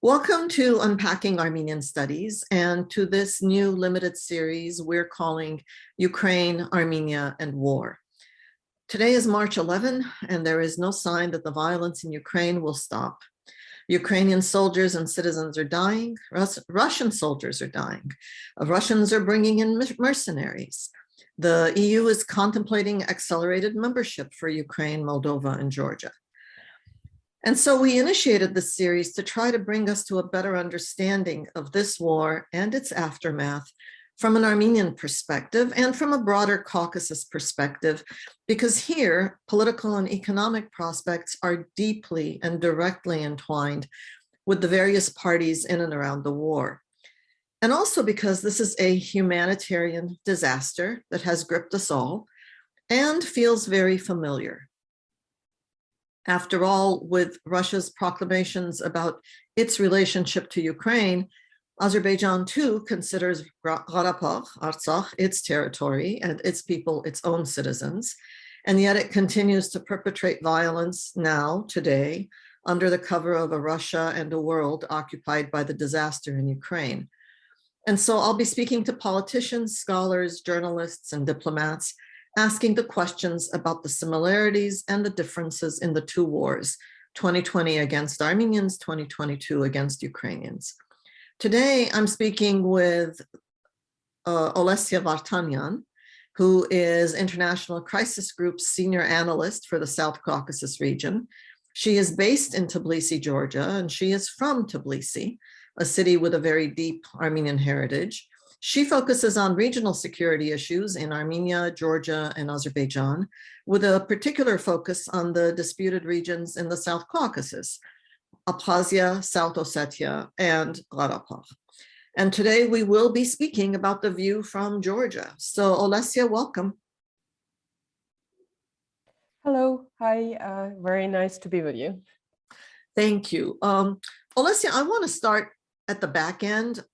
Welcome to Unpacking Armenian Studies and to this new limited series we're calling Ukraine, Armenia, and War. Today is March 11, and there is no sign that the violence in Ukraine will stop. Ukrainian soldiers and citizens are dying. Russian soldiers are dying. Russians are bringing in mercenaries. The EU is contemplating accelerated membership for Ukraine, Moldova, and Georgia. And so we initiated this series to try to bring us to a better understanding of this war and its aftermath from an Armenian perspective and from a broader Caucasus perspective, because here political and economic prospects are deeply and directly entwined with the various parties in and around the war. And also because this is a humanitarian disaster that has gripped us all and feels very familiar. After all, with Russia's proclamations about its relationship to Ukraine, Azerbaijan too considers Karabakh, Artsakh, its territory and its people, its own citizens. And yet it continues to perpetrate violence now, today, under the cover of a Russia and a world occupied by the disaster in Ukraine. And so I'll be speaking to politicians, scholars, journalists, and diplomats, asking the questions about the similarities and the differences in the two wars, 2020 against Armenians, 2022 against Ukrainians. Today, I'm speaking with Olesya Vartanyan, who is International Crisis Group's Senior Analyst for the South Caucasus region. She is based in Tbilisi, Georgia, and she is from Tbilisi, a city with a very deep Armenian heritage. She focuses on regional security issues in Armenia, Georgia, and Azerbaijan, with a particular focus on the disputed regions in the South Caucasus, Abkhazia, South Ossetia, and Karabakh. And today we will be speaking about the view from Georgia. So Olesya, welcome. Hello, hi, very nice to be with you. Thank you. Olesya, I want to start at the back end.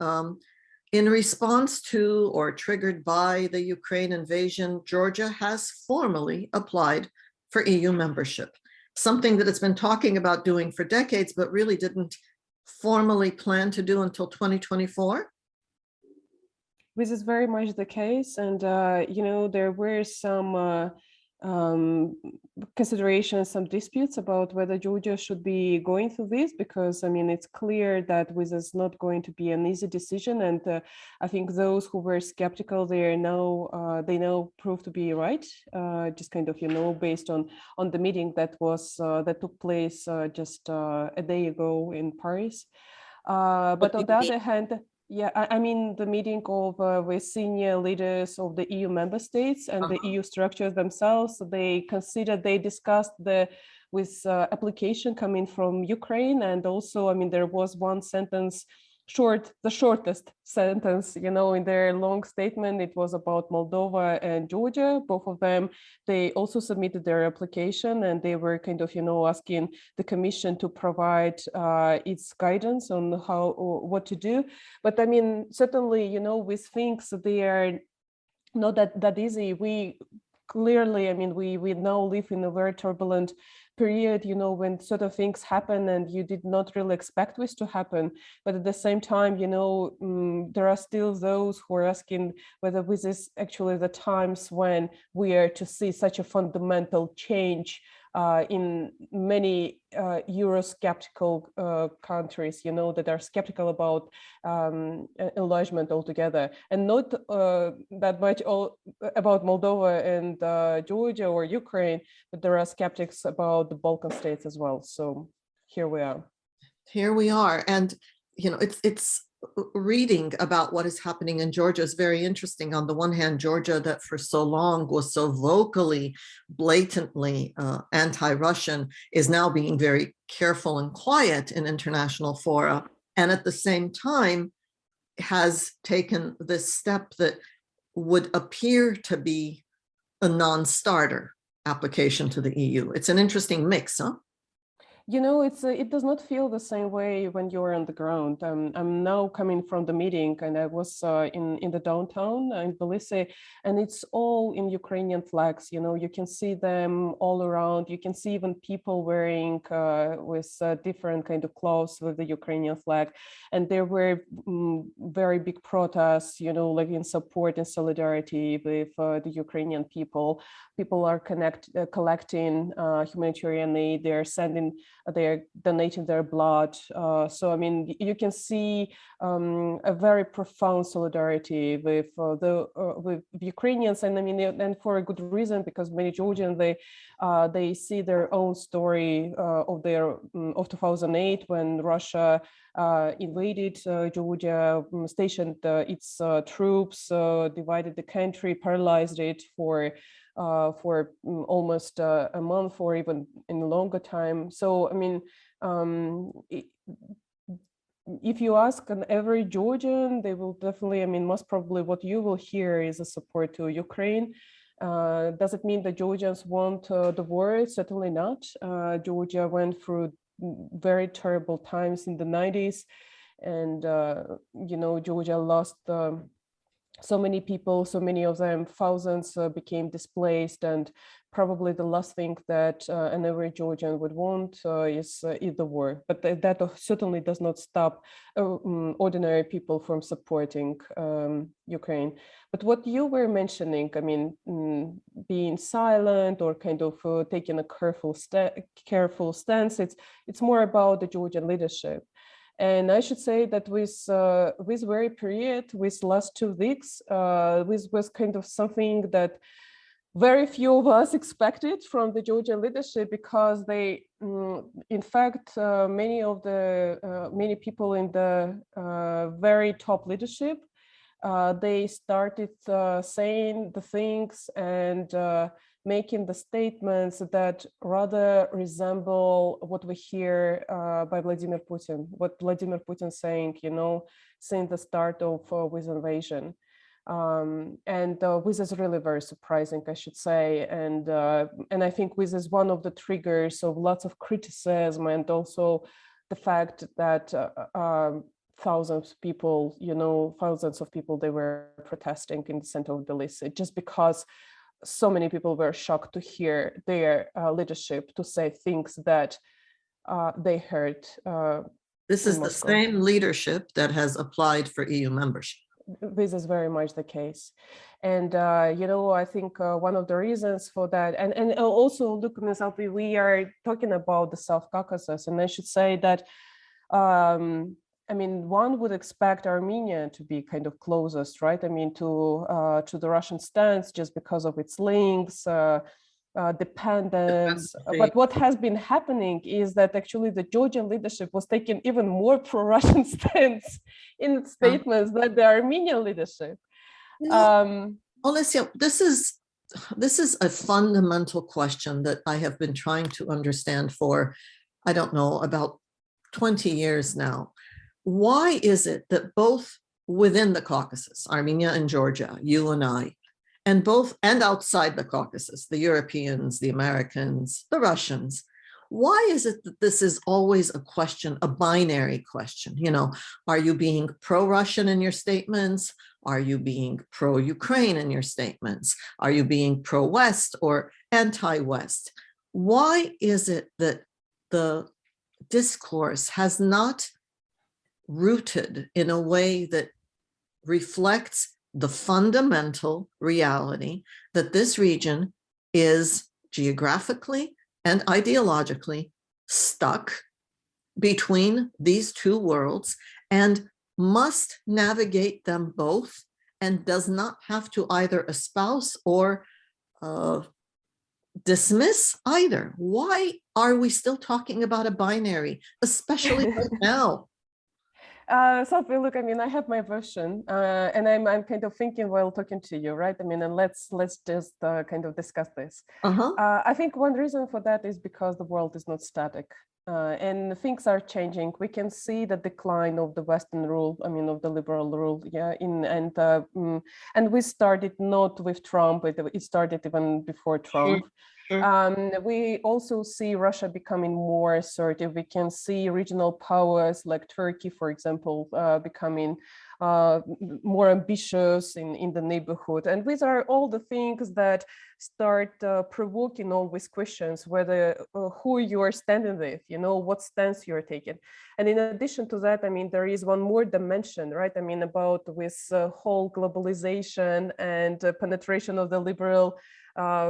In response to or triggered by the Ukraine invasion, Georgia has formally applied for EU membership, something that it's been talking about doing for decades, but really didn't formally plan to do until 2024? This is very much the case. And, there were some considerations, some disputes about whether Georgia should be going through this, because it's clear that this is not going to be an easy decision, and I think those who were skeptical, they now prove to be right, just kind of based on the meeting that took place just a day ago in Paris, but on the other hand, yeah, I mean the meeting of with senior leaders of the EU member states and the EU structures themselves. They discussed with application coming from Ukraine, and also, there was one sentence, the shortest sentence, in their long statement. It was about Moldova and Georgia. Both of them, they also submitted their application, and they were kind of, asking the Commission to provide its guidance on what to do. But certainly, with things, they are not that easy. We clearly, we now live in a very turbulent period, when sort of things happen and you did not really expect this to happen. But at the same time, there are still those who are asking whether this is actually the times when we are to see such a fundamental change in many Eurosceptical countries, that are skeptical about enlargement altogether, and not that much about Moldova and Georgia or Ukraine, but there are skeptics about the Balkan states as well. So here we are. Here we are, and it's reading about what is happening in Georgia is very interesting. On the one hand, Georgia, that for so long was so vocally, blatantly anti-Russian, is now being very careful and quiet in international fora, and at the same time has taken this step that would appear to be a non-starter application to the EU. It's an interesting mix, huh? You know, it does not feel the same way when you're on the ground. I'm now coming from the meeting, and I was in the downtown in Tbilisi, and it's all in Ukrainian flags. You know, you can see them all around. You can see even people wearing with different kind of clothes with the Ukrainian flag, and there were very big protests. You know, like in support and solidarity with the Ukrainian people. People are collecting humanitarian aid. They're donating their blood. So, I mean, you can see a very profound solidarity with with Ukrainians, and I mean, and for a good reason, because many Georgians they see their own story of 2008 when Russia invaded Georgia, stationed its troops, divided the country, paralyzed it for almost a month or even in a longer time. So, I mean, if you ask an average Georgian, they will definitely, I mean, most probably what you will hear is a support to Ukraine. Does it mean that Georgians want the war? Certainly not. Georgia went through very terrible times in the 90s. And, you know, Georgia lost so many people, so many of them, thousands became displaced, and probably the last thing that an average Georgian would want is the war. But that certainly does not stop ordinary people from supporting Ukraine. But what you were mentioning, I mean, being silent or kind of taking a careful stance, it's more about the Georgian leadership. And I should say that with very period, with last 2 weeks, this was kind of something that very few of us expected from the Georgian leadership, because they, in fact, many people in the very top leadership, they started saying the things and making the statements that rather resemble what we hear by Vladimir Putin, what Vladimir Putin saying, you know, since the start of this invasion. And this is really very surprising, I should say. And I think this is one of the triggers of lots of criticism, and also the fact that thousands of people, they were protesting in the center of Tbilisi, just because so many people were shocked to hear their leadership to say things that they heard. This is the same leadership that has applied for EU membership. This is very much the case. And, I think one of the reasons for that, and also, look, Ms. Salpi, we are talking about the South Caucasus, and I should say that, I mean, one would expect Armenia to be kind of closest, right? I mean, to the Russian stance, just because of its links, dependence. But what has been happening is that actually the Georgian leadership was taking even more pro-Russian stance in its statements than the Armenian leadership. Olesya, this is a fundamental question that I have been trying to understand for, I don't know, about 20 years now. Why is it that both within the Caucasus, Armenia and Georgia, you and I, and outside the Caucasus, the Europeans, the Americans, the Russians, why is it that this is always a question, a binary question? You know, are you being pro-Russian in your statements? Are you being pro-Ukraine in your statements? Are you being pro-West or anti-West? Why is it that the discourse has not rooted in a way that reflects the fundamental reality that this region is geographically and ideologically stuck between these two worlds and must navigate them both, and does not have to either espouse or dismiss either? Why are we still talking about a binary, especially right now? Sophie, look, I mean, I have my version, and I'm kind of thinking while talking to you, right? I mean, and let's just kind of discuss this. I think one reason for that is because the world is not static, and things are changing. We can see the decline of the Western rule, I mean, of the liberal rule, yeah. And we started not with Trump; it started even before Trump. Sure. We also see Russia becoming more assertive. We can see regional powers like Turkey, for example, becoming more ambitious in the neighborhood. And these are all the things that start provoking always questions whether who you are standing with, what stance you're taking. And in addition to that, I mean, there is one more dimension, right? I mean, about this whole globalization and penetration of the liberal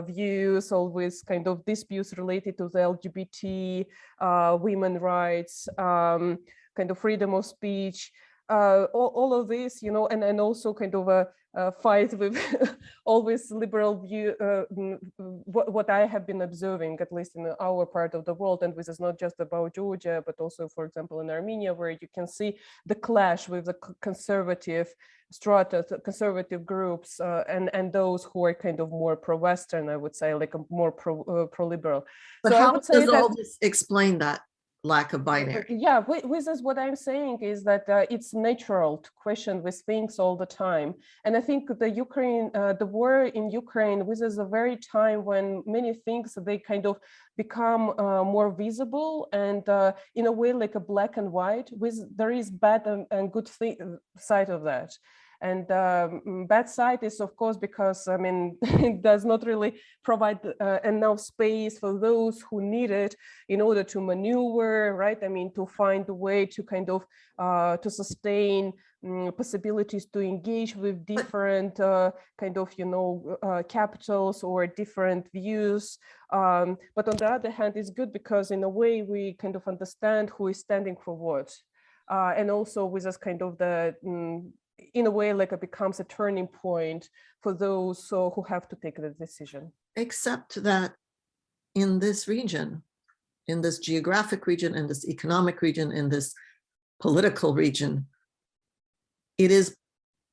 views, always kind of disputes related to the LGBT, women rights, kind of freedom of speech, all of this, and also kind of a fight with always liberal view, what I have been observing, at least in our part of the world, and this is not just about Georgia, but also, for example, in Armenia, where you can see the clash with the conservative strata, conservative groups, and those who are kind of more pro-Western, I would say, like a more pro-liberal. But so how I would say does that, all this explain that lack of binary? Yeah, this is what I'm saying is that it's natural to question these things all the time. And I think the war in Ukraine, this is a very time when many things, they kind of become more visible and in a way like a black and white, there is bad and good side of that. And bad side is, of course, because, I mean, it does not really provide enough space for those who need it in order to maneuver, right? I mean, to find a way to kind of to sustain possibilities to engage with different kind of, capitals or different views. But on the other hand, it's good because in a way we kind of understand who is standing for what. And also with us kind of in a way, like it becomes a turning point for those who have to take the decision. Except that in this region, in this geographic region, in this economic region, in this political region, it is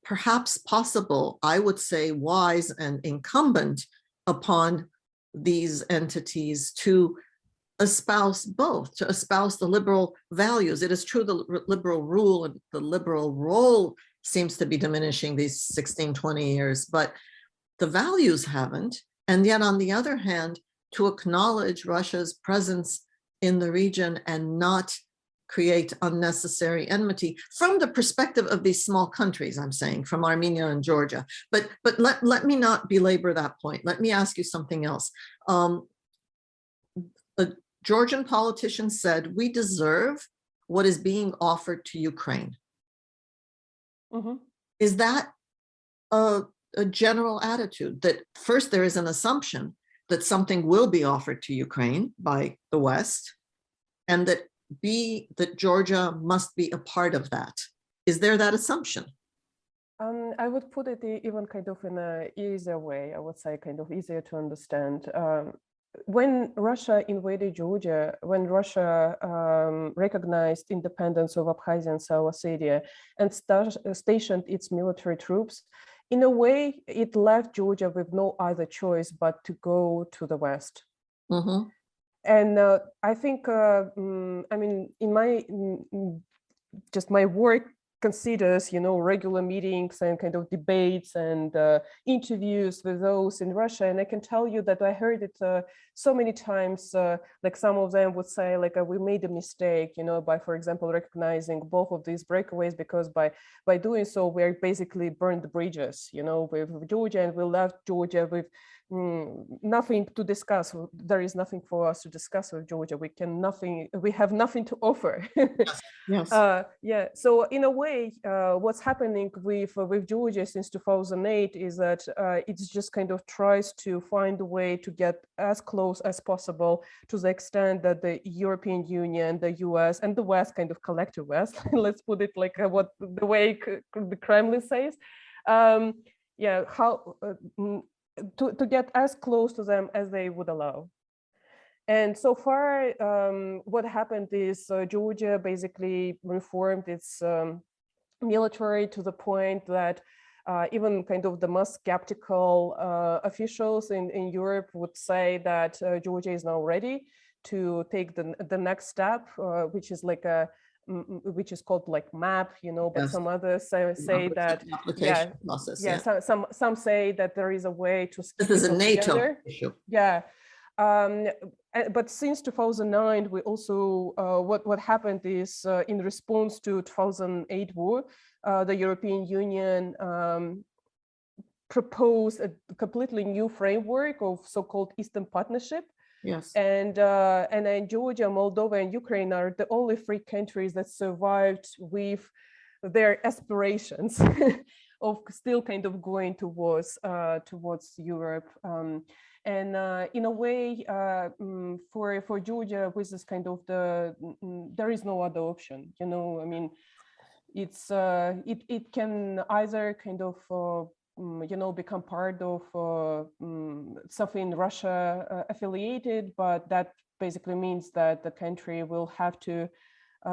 perhaps possible, I would say wise and incumbent upon these entities to espouse both, to espouse the liberal values. It is true the liberal rule and the liberal role seems to be diminishing these 16, 20 years, but the values haven't. And yet, on the other hand, to acknowledge Russia's presence in the region and not create unnecessary enmity from the perspective of these small countries, I'm saying, from Armenia and Georgia. But let me not belabor that point. Let me ask you something else. A Georgian politician said, we deserve what is being offered to Ukraine. Mm-hmm. Is that a general attitude that first there is an assumption that something will be offered to Ukraine by the West, and that that Georgia must be a part of that? Is there that assumption? I would put it even kind of in an easier way. I would say kind of easier to understand. When Russia invaded Georgia, when Russia recognized independence of Abkhazia and South Ossetia and stationed its military troops, in a way, it left Georgia with no other choice but to go to the West. Mm-hmm. And I think, I mean, in my just my work considers, regular meetings and kind of debates and interviews with those in Russia. And I can tell you that I heard it so many times, like some of them would say, like, we made a mistake, by, for example, recognizing both of these breakaways, because by doing so, we basically burned the bridges, with Georgia, and we left Georgia with nothing to discuss. There is nothing for us to discuss with Georgia. We have nothing to offer. Yes. Yeah. So in a way, what's happening with Georgia since 2008 is that it just kind of tries to find a way to get as close as possible to the extent that the European Union, the US, and the West, kind of collective West, let's put it like the way the Kremlin says, to get as close to them as they would allow. And so far, what happened is Georgia basically reformed its military to the point that even kind of the most skeptical officials in Europe would say that Georgia is now ready to take the next step, which is like which is called like MAP, but yes. Some others say that process, some say that there is a way to this is a NATO issue. Yeah. But since 2009, we also, what happened is in response to 2008 war, the European Union proposed a completely new framework of so-called Eastern Partnership. Yes. And then Georgia, Moldova, and Ukraine are the only three countries that survived with their aspirations of still kind of going towards Europe. And in a way, for Georgia, with this kind of there is no other option. You know, I mean, it's it can either kind of you know, become part of something Russia affiliated, but that basically means that the country will have to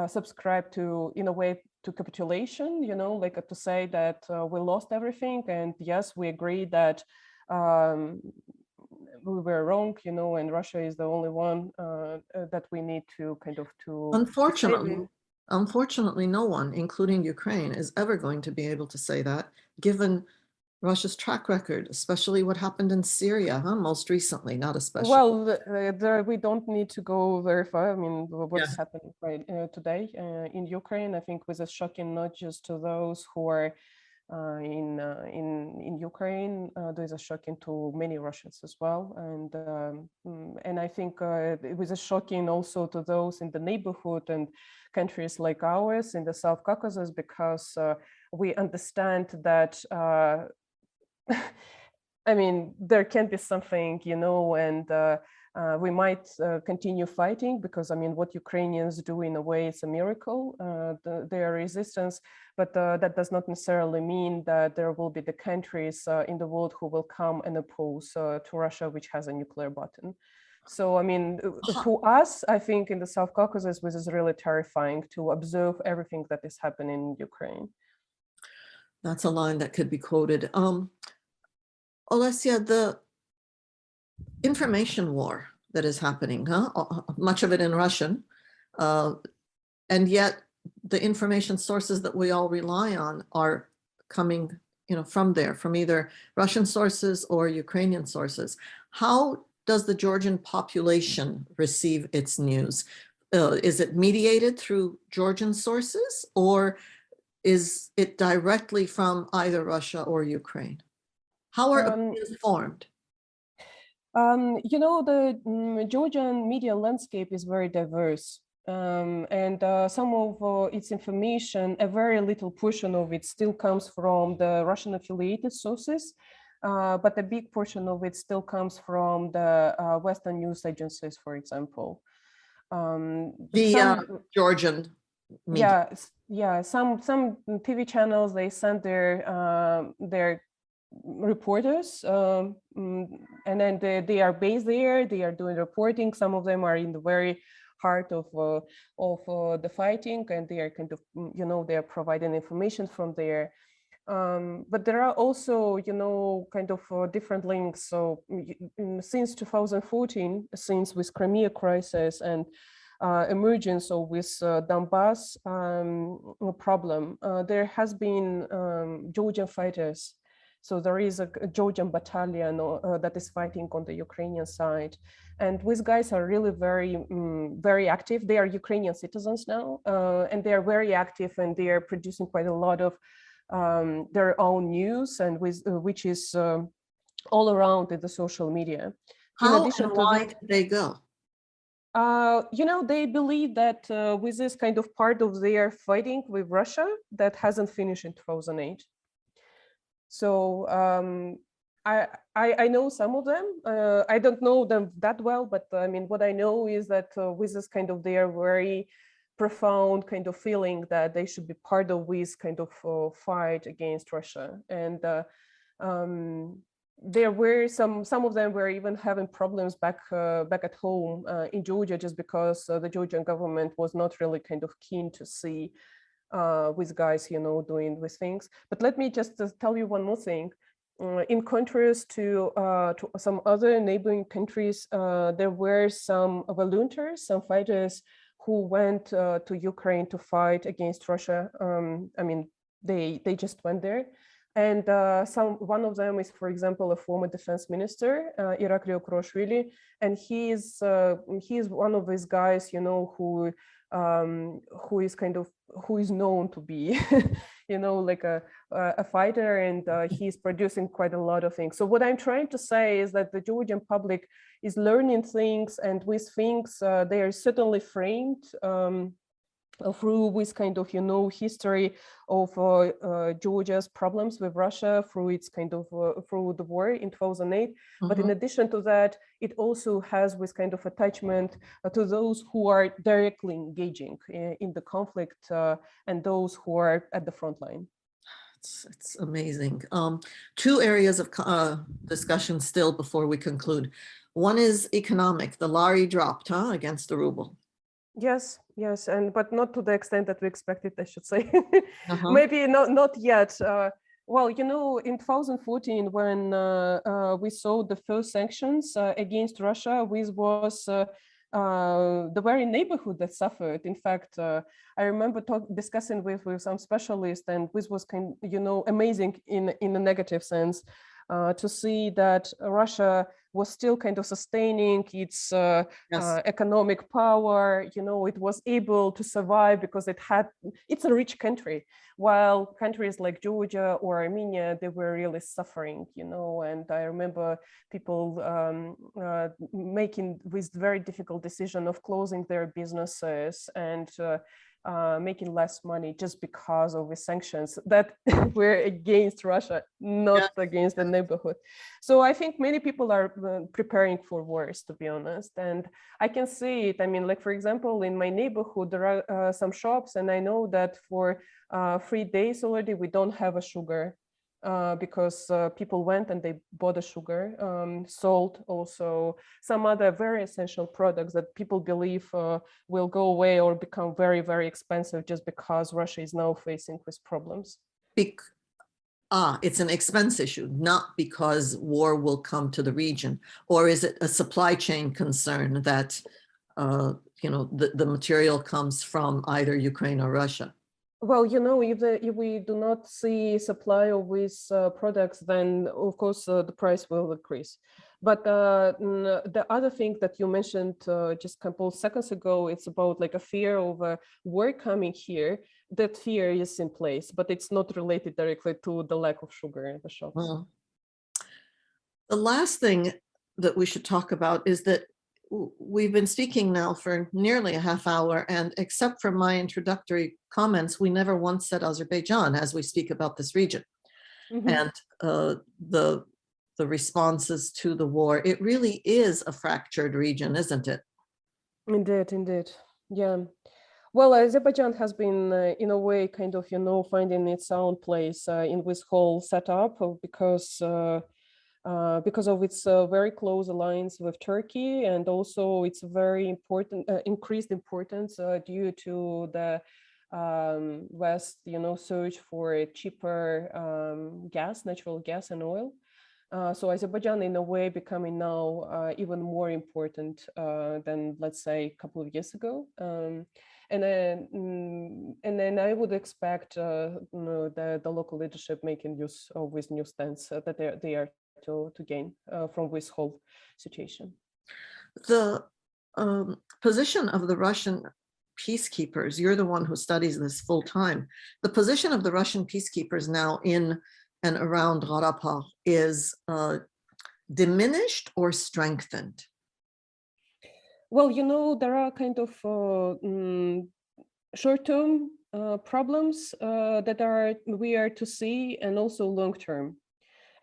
subscribe to, in a way, to capitulation, you know, like to say that we lost everything, and yes, we agree that we were wrong, you know, and Russia is the only one that we need to kind of Unfortunately, no one, including Ukraine, is ever going to be able to say that, given Russia's track record, especially what happened in Syria, most recently, not especially. Well, we don't need to go very far. I mean, what's happening right today in Ukraine, I think, was shocking not just to those who are in Ukraine. There's a shocking to many Russians as well, and I think it was shocking also to those in the neighborhood and countries like ours in the South Caucasus, because we understand that. I mean, there can be something, you know, and we might continue fighting, because, I mean, what Ukrainians do in a way is a miracle, their resistance, but that does not necessarily mean that there will be the countries in the world who will come and oppose to Russia, which has a nuclear button. So, I mean, for us, I think in the South Caucasus, this is really terrifying to observe everything that is happening in Ukraine. That's a line that could be quoted. Olesya, the information war that is happening, much of it in Russian, and yet the information sources that we all rely on are coming, you know, from there, from either Russian sources or Ukrainian sources. How does the Georgian population receive its news? Is it mediated through Georgian sources, or is it directly from either Russia or Ukraine? How are opinions formed? You know, the Georgian media landscape is very diverse, and some of its information, a very little portion of it still comes from the Russian affiliated sources, but a big portion of it still comes from the Western news agencies, for example. Georgian media. Yeah. Some TV channels, they send their reporters, and then they are based there. They are doing reporting. Some of them are in the very heart of the fighting, and they are kind of, you know, they are providing information from there. But there are also, you know, kind of different links. So since 2014, since with Crimea crisis and emergence of with Donbass problem, there has been Georgian fighters. So there is a Georgian battalion that is fighting on the Ukrainian side. And these guys are really very active. They are Ukrainian citizens now, and they are very active, and they are producing quite a lot of their own news, and which is all around in the social media. How and why did they go? You know, they believe that with this kind of part of their fighting with Russia that hasn't finished in 2008. So I know some of them. I don't know them that well, but I mean, what I know is that with this kind of their very profound kind of feeling that they should be part of this kind of fight against Russia. And there were some of them were even having problems back at home in Georgia, just because the Georgian government was not really kind of keen to see with guys, you know, doing these things. But let me just tell you one more thing. In contrast to some other neighboring countries, there were some volunteers, some fighters who went to Ukraine to fight against Russia. I mean, they just went there. And one of them is, for example, a former defense minister, Irakli Okroshvili, and he is one of these guys, you know, who is known to be, you know, like a fighter, and he's producing quite a lot of things. So what I'm trying to say is that the Georgian public is learning things, and with things they are certainly framed through this kind of, you know, history of Georgia's problems with Russia, through its kind of through the war in 2008. But in addition to that, it also has this kind of attachment to those who are directly engaging in the conflict and those who are at the front line. It's amazing. Two areas of discussion still before we conclude. One is economic. The lari dropped against the ruble. Yes, but not to the extent that we expected, I should say. Maybe not yet. Well, you know, in 2014, when we saw the first sanctions against Russia, this was the very neighborhood that suffered. In fact, I remember discussing with some specialists, and this was amazing in a negative sense, to see that Russia was still kind of sustaining its economic power. You know, it was able to survive because it's a rich country, while countries like Georgia or Armenia, they were really suffering, you know. And I remember people making this very difficult decision of closing their businesses and making less money just because of the sanctions that were against Russia, not against the neighborhood. So I think many people are preparing for worse, to be honest. And I can see it. I mean, like, for example, in my neighborhood, there are some shops, and I know that for 3 days already, we don't have a sugar. Because people went and they bought the sugar, salt, also some other very essential products that people believe will go away or become very, very expensive just because Russia is now facing with problems. It's an expense issue, not because war will come to the region. Or is it a supply chain concern that the material comes from either Ukraine or Russia? Well, you know, if we do not see supply of these products, then of course the price will increase. But the other thing that you mentioned just a couple of seconds ago, it's about like a fear of war coming here. That fear is in place, but it's not related directly to the lack of sugar in the shops. The last thing that we should talk about is that we've been speaking now for nearly a half hour, and except for my introductory comments, we never once said Azerbaijan as we speak about this region. And the responses to the war. It really is a fractured region, isn't it? Indeed. Yeah. Well, Azerbaijan has been, in a way, kind of, finding its own place in this whole setup because of its very close alliance with Turkey, and also its very important increased importance due to the West, search for cheaper natural gas and oil. So Azerbaijan, in a way, becoming now even more important than, let's say, a couple of years ago. And then I would expect the local leadership making use of this new stance that they are to gain from this whole situation. The position of the Russian peacekeepers, you're the one who studies this full time. The position of the Russian peacekeepers now in and around Karabakh is diminished or strengthened? Well, there are kind of short-term problems that we are to see, and also long-term.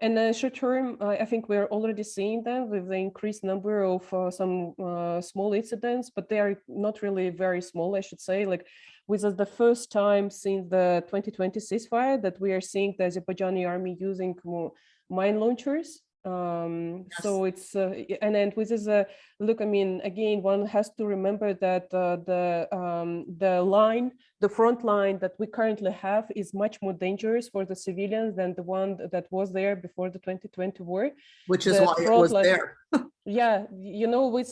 And short-term, I think we're already seeing them with the increased number of some small incidents, but they are not really very small, I should say. Like, this is the first time since the 2020 ceasefire that we are seeing the Azerbaijani army using mine launchers. So it's and then this is a look. I mean, again, one has to remember that the front line that we currently have is much more dangerous for the civilians than the one that was there before the 2020 war. Which is why it was there. Yeah, with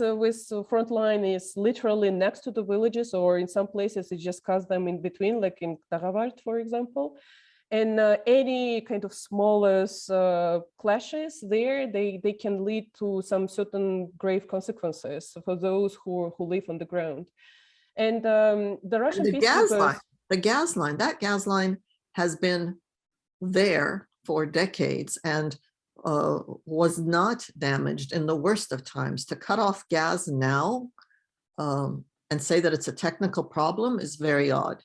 front line is literally next to the villages, or in some places it just cuts them in between, like in Tarabart, for example. And any kind of smallest clashes there, they can lead to some certain grave consequences for those who live on the ground. And the Russian peacekeepers, the gas line, that gas line has been there for decades and was not damaged in the worst of times. To cut off gas now and say that it's a technical problem is very odd.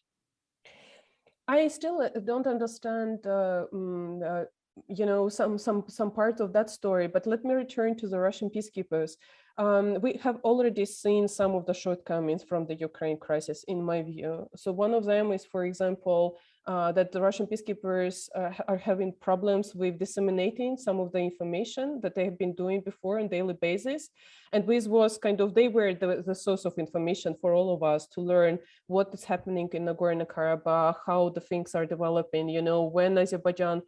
I still don't understand, you know, some parts of that story. But let me return to the Russian peacekeepers. We have already seen some of the shortcomings from the Ukraine crisis, in my view. So one of them is, for example, that the Russian peacekeepers are having problems with disseminating some of the information that they have been doing before on a daily basis. And this was kind of, they were the source of information for all of us to learn what is happening in Nagorno-Karabakh, how the things are developing, you know, when Azerbaijan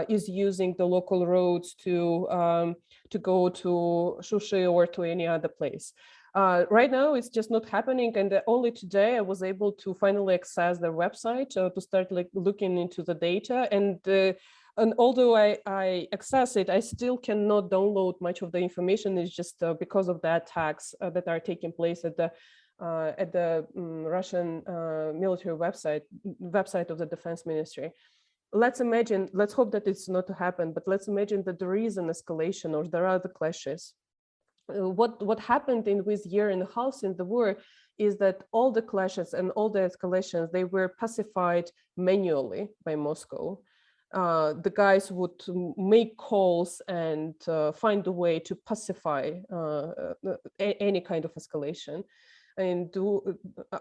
is using the local roads to go to Shushi or to any other place. Right now, it's just not happening. And only today I was able to finally access their website to start looking into the data. And although I access it, I still cannot download much of the information. It's just because of the attacks that are taking place at the Russian military website of the Defense Ministry. Let's imagine, let's hope that it's not to happen, but let's imagine that there is an escalation or there are the clashes. What happened in this year and a half in the war is that all the clashes and all the escalations, they were pacified manually by Moscow. The guys would make calls and find a way to pacify any kind of escalation. And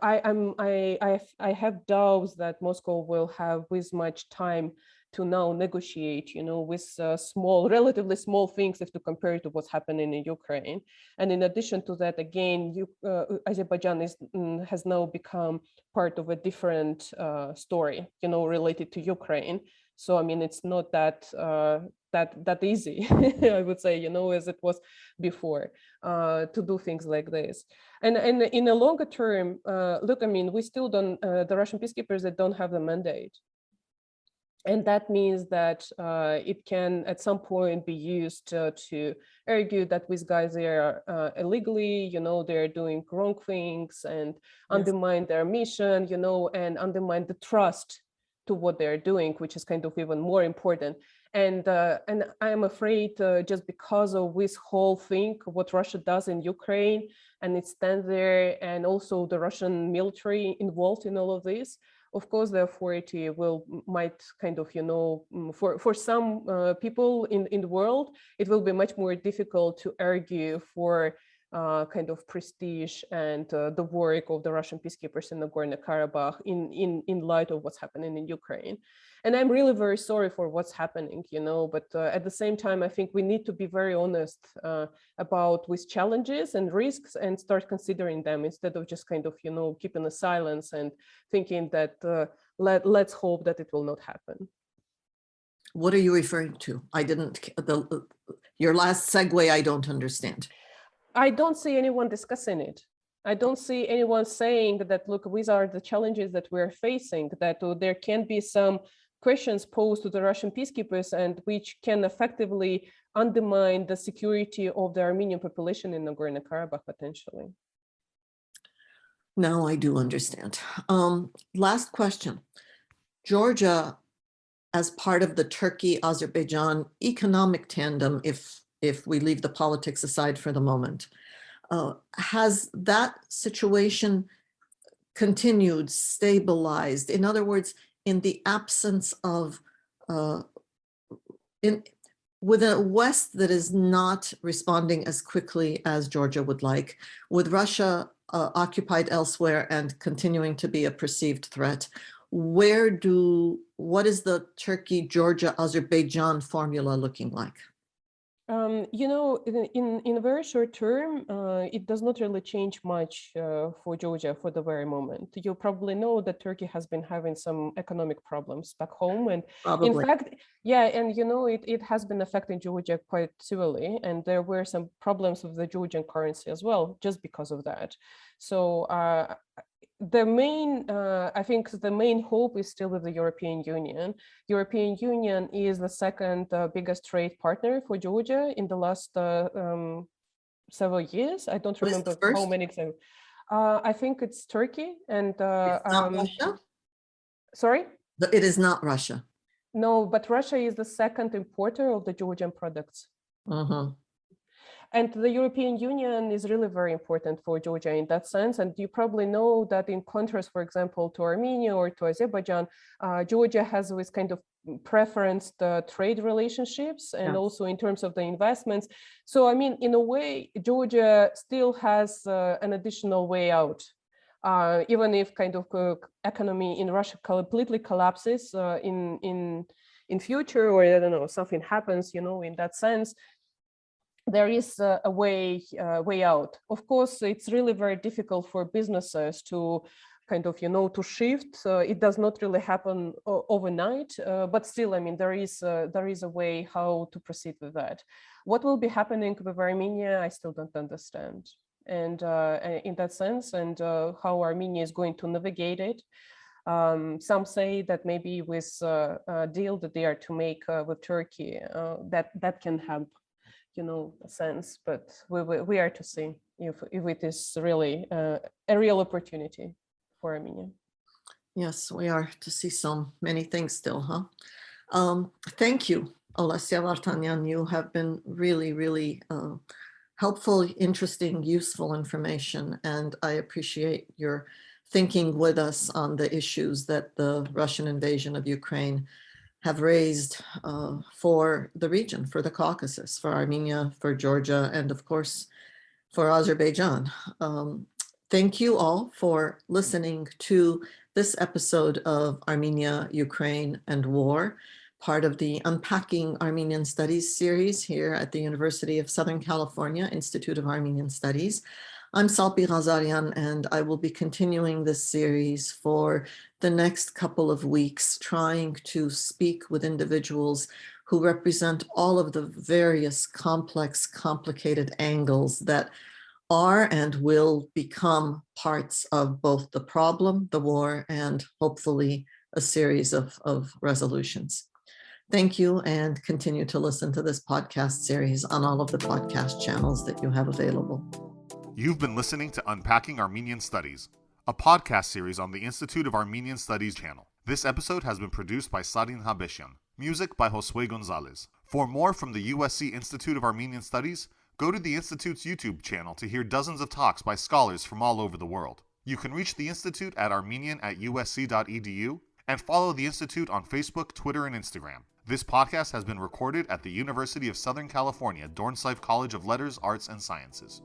I have doubts that Moscow will have this much time to now negotiate, you know, with relatively small things if to compare it to what's happening in Ukraine. And in addition to that, again, Azerbaijan has now become part of a different story, you know, related to Ukraine. So, I mean, it's not that easy, I would say, you know, as it was before, to do things like this. And in a longer term, look, I mean, we still don't, the Russian peacekeepers, they don't have the mandate. And that means that it can at some point be used to argue that these guys are illegally, you know, they're doing wrong things and undermine their mission, you know, and undermine the trust to what they're doing, which is kind of even more important. And I'm afraid just because of this whole thing, what Russia does in Ukraine, and it stands there, and also the Russian military involved in all of this, of course, the authority might kind of, you know, for some people in the world, it will be much more difficult to argue for kind of prestige and the work of the Russian peacekeepers in Nagorno-Karabakh in light of what's happening in Ukraine. And I'm really very sorry for what's happening, you know, but at the same time, I think we need to be very honest about these challenges and risks and start considering them instead of just kind of, you know, keeping a silence and thinking that let's hope that it will not happen. What are you referring to? Your last segue, I don't understand. I don't see anyone discussing it. I don't see anyone saying that, look, these are the challenges that we're facing, that there can be some questions posed to the Russian peacekeepers and which can effectively undermine the security of the Armenian population in Nagorno-Karabakh potentially. Now I do understand. Last question. Georgia, as part of the Turkey-Azerbaijan economic tandem, if we leave the politics aside for the moment, has that situation continued, stabilized? In other words, in the absence of, with a West that is not responding as quickly as Georgia would like, with Russia occupied elsewhere and continuing to be a perceived threat, what is the Turkey-Georgia-Azerbaijan formula looking like? You know, in a very short term, it does not really change much for Georgia for the very moment. You probably know that Turkey has been having some economic problems back home. And Probably. in fact, yeah, and you know, it has been affecting Georgia quite severely. And there were some problems with the Georgian currency as well, just because of that. So the main, I think the main hope is still with the European Union. European Union is the second biggest trade partner for Georgia in the last several years. I don't What is the remember how first? many. I think it's Turkey and It's not Russia? sorry? It is not Russia. No, but Russia is the second importer of the Georgian products. Mhm. And the European Union is really very important for Georgia in that sense. And you probably know that in contrast, for example, to Armenia or to Azerbaijan, Georgia has this kind of preferenced trade relationships and Yes. also in terms of the investments. So, I mean, in a way, Georgia still has an additional way out. Even if kind of economy in Russia completely collapses in future, or I don't know, something happens, in that sense, there is a way out. Of course, it's really very difficult for businesses to kind of, to shift. It does not really happen overnight, but still, I mean, there is a way how to proceed with that. What will be happening with Armenia, I still don't understand. And in that sense, and how Armenia is going to navigate it. Some say that maybe with a deal that they are to make with Turkey, that can help, a sense, but we are to see if it is really a real opportunity for Armenia. Yes, we are to see so many things still, huh? Thank you, Olesya Vartanyan. You have been really, really helpful, interesting, useful information, and I appreciate your thinking with us on the issues that the Russian invasion of Ukraine have raised for the region, for the Caucasus, for Armenia, for Georgia, and of course, for Azerbaijan. Thank you all for listening to this episode of Armenia, Ukraine, and War, part of the Unpacking Armenian Studies series here at the University of Southern California, Institute of Armenian Studies. I'm Salpi Ghazarian, and I will be continuing this series for the next couple of weeks, trying to speak with individuals who represent all of the various complex, complicated angles that are and will become parts of both the problem, the war, and hopefully a series of resolutions. Thank you, and continue to listen to this podcast series on all of the podcast channels that you have available. You've been listening to Unpacking Armenian Studies, a podcast series on the Institute of Armenian Studies channel. This episode has been produced by Sadin Habesyan. Music by Josue Gonzalez. For more from the USC Institute of Armenian Studies, go to the Institute's YouTube channel to hear dozens of talks by scholars from all over the world. You can reach the Institute at armenian@usc.edu and follow the Institute on Facebook, Twitter, and Instagram. This podcast has been recorded at the University of Southern California, Dornsife College of Letters, Arts, and Sciences.